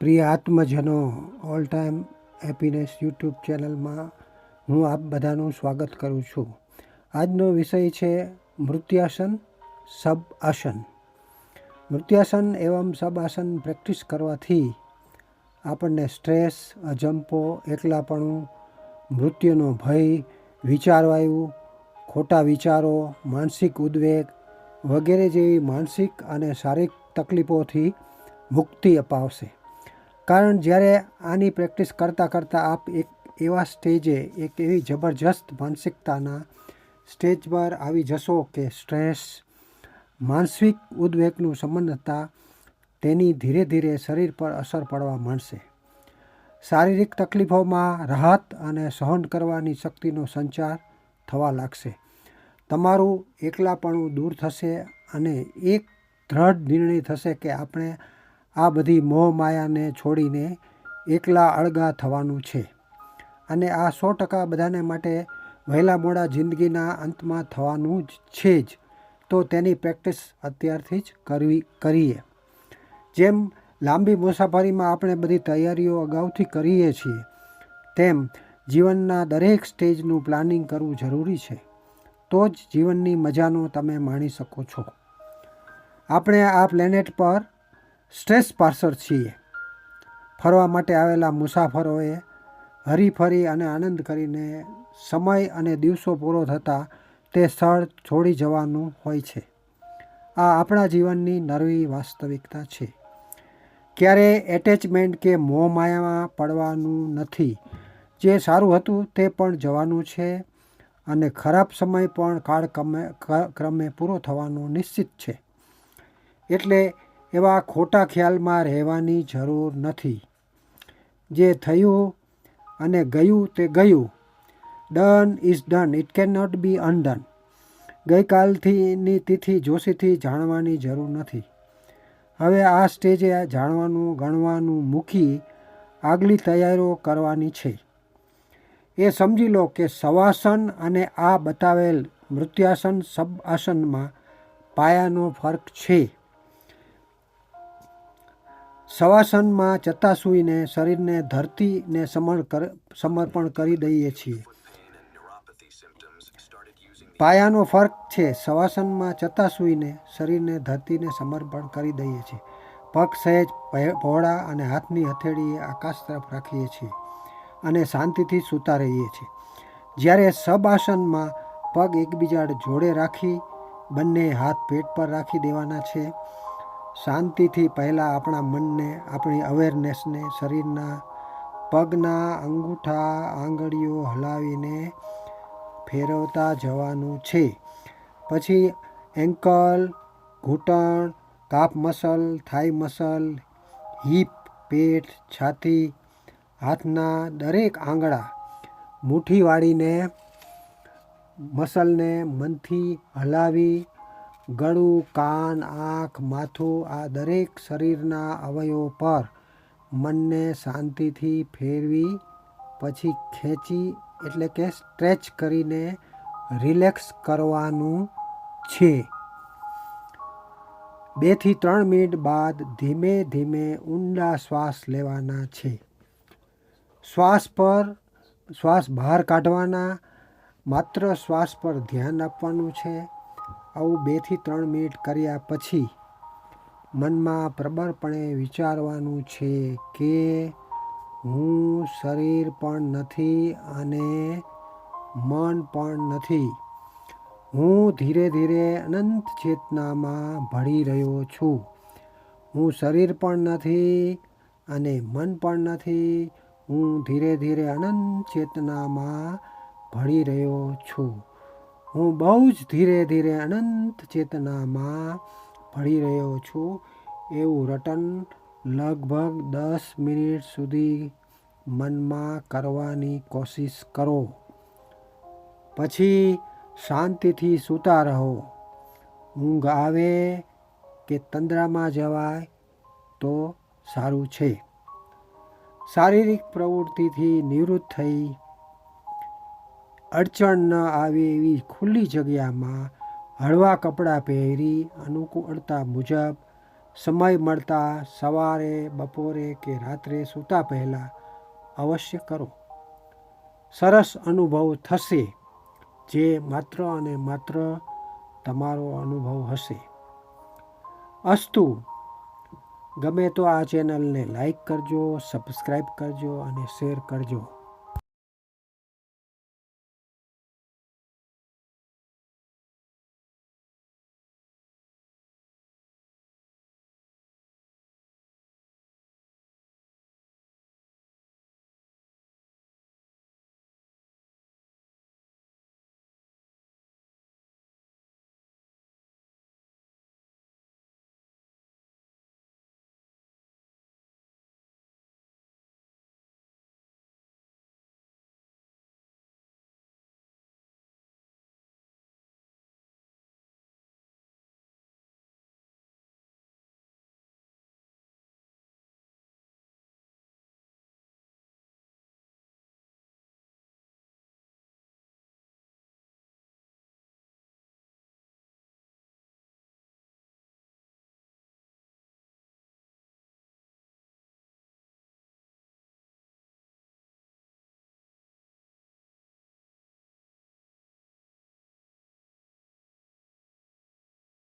પ્રિય આત્મજનો, all time happiness YouTube ચેનલમાં હું આપ બધાનું સ્વાગત કરું છું. આજનો વિષય છે મૃત્યાસન સબ આસન. મૃત્યાસન એવં સબ આસન પ્રેક્ટિસ કરવાથી આપણને સ્ટ્રેસ, અજંપો, એકલાપણું, મૃત્યુનો ભય, વિચારવાયુ, ખોટા વિચારો, માનસિક ઉદ્વેગ વગેરે જેવી માનસિક અને શારીરિક તકલીફોથી મુક્તિ અપાવશે. કારણ જ્યારે આની પ્રેક્ટિસ કરતાં કરતાં આપ એક એવા સ્ટેજે, એક એવી જબરજસ્ત માનસિકતાના સ્ટેજ પર આવી જશો કે સ્ટ્રેસ, માનસિક ઉદ્વેગનું સંબંધતા તેની ધીરે ધીરે શરીર પર અસર પડવા માંડશે. શારીરિક તકલીફોમાં રાહત અને સહન કરવાની શક્તિનો સંચાર થવા લાગશે. તમારું એકલાપણું દૂર થશે અને એક દ્રઢ નિર્ણય થશે કે આપણે આ બધી મોહ માયાને છોડીને એકલા અળગા થવાનું છે. અને આ 100% બધાને માટે વહેલા મોડા જિંદગીના અંતમાં થવાનું જ છે જ. તો તેની પ્રેક્ટિસ અત્યારથી જ કરીએ. જેમ લાંબી મુસાફરીમાં આપણે બધી તૈયારીઓ અગાઉથી કરીએ છીએ, તેમ જીવનના દરેક સ્ટેજનું પ્લાનિંગ કરવું જરૂરી છે. તો જ જીવનની મજાનો તમે માણી શકો છો. આપણે આ પ્લેનેટ પર સ્ટ્રેસ પાર્સર છીએ. ફરવા માટે આવેલા મુસાફરોએ હરીફરી અને આનંદ કરીને સમય અને દિવસો પૂરો થતાં તે સ્થળ છોડી જવાનું હોય છે. આ આપણા જીવનની નરવી વાસ્તવિકતા છે. ક્યારેય એટેચમેન્ટ કે મોહ માયામાં પડવાનું નથી. જે સારું હતું તે પણ જવાનું છે અને ખરાબ સમય પણ કાળક્રમે પૂરો થવાનો નિશ્ચિત છે. એટલે એવા ખોટા ખ્યાલમાં રહેવાની જરૂર નથી. જે થયું અને ગયું તે ગયું. Done is done, it can not be undone. ગઈકાલથીની તિથિ જોશીથી જાણવાની જરૂર નથી. હવે આ સ્ટેજે જાણવાનું ગણવાનું મૂકી આગલી તૈયારીઓ કરવાની છે. એ સમજી લો કે શવાસન અને આ બતાવેલ મૃત્યાસન સબ આસનમાં પાયાનો ફરક છે. શવાસનમાં ચતાસૂઈને શરીરને ધરતીને સમર્પણ કરી દઈએ છીએ. પાયાનો ફરક છે. શવાસનમાં ચતાસૂઈને શરીરને ધરતીને સમર્પણ કરી દઈએ છીએ. પગ સહેજ પહોળા અને હાથની હથેળીએ આકાશ તરફ રાખીએ છીએ અને શાંતિથી સૂતા રહીએ છીએ. જ્યારે સબ આસનમાં પગ એકબીજા જોડે રાખી બંને હાથ પેટ પર રાખી દેવાના છે. શાંતિથી પહેલાં આપણા મનને, આપણી અવેરનેસને શરીરના પગના અંગૂઠા આંગળીઓ હલાવીને ફેરવતા જવાનું છે. પછી એન્કલ, ઘૂંટણ, કાફ મસલ, થાઈ મસલ, હિપ, પેટ, છાતી, હાથના દરેક આંગળા મુઠ્ઠી વાળીને મસલને મનથી હલાવી, ગળું, કાન, આંખ, માથું આ દરેક શરીરના અવયવો પર મનને શાંતિથી ફેરવી પછી ખેંચી એટલે કે સ્ટ્રેચ કરીને રિલેક્સ કરવાનું છે. 2 થી 3 મિનિટ બાદ ધીમે ધીમે ઊંડા શ્વાસ લેવાના છે. શ્વાસ બહાર કાઢવાના. માત્ર શ્વાસ પર ધ્યાન આપવાનું છે. આવું 2 થી 3 મિનિટ કર્યા પછી મનમાં પ્રબળપણે વિચારવાનું છે કે હું શરીર પણ નથી અને મન પણ નથી. હું ધીરે ધીરે અનંત ચેતનામાં ભળી રહ્યો છું. હું શરીર પણ નથી અને મન પણ નથી. હું ધીરે ધીરે અનંત ચેતનામાં ભળી રહ્યો છું. હું બહુ જ ધીરે ધીરે અનંત ચેતનામાં ભળી રહ્યો છું. એવું રટન લગભગ 10 મિનિટ સુધી મનમાં કરવાની કોશિશ કરો. પછી શાંતિથી સૂતા રહો. ઊંઘ આવે કે તંદ્રામાં જવાય તો સારું છે. શારીરિક પ્રવૃત્તિથી નિવૃત્ત થઈ અડચણ ન આવે એવી ખુલ્લી જગ્યામાં હળવા કપડાં પહેરી અનુકૂળતા મુજબ સમય મળતા સવારે, બપોરે કે રાત્રે સૂતા પહેલાં અવશ્ય કરો. સરસ અનુભવ થશે, જે માત્ર અને માત્ર તમારો અનુભવ હશે. અસ્તુ. ગમે તો આ ચેનલને લાઈક કરજો, સબસ્ક્રાઈબ કરજો અને શેર કરજો.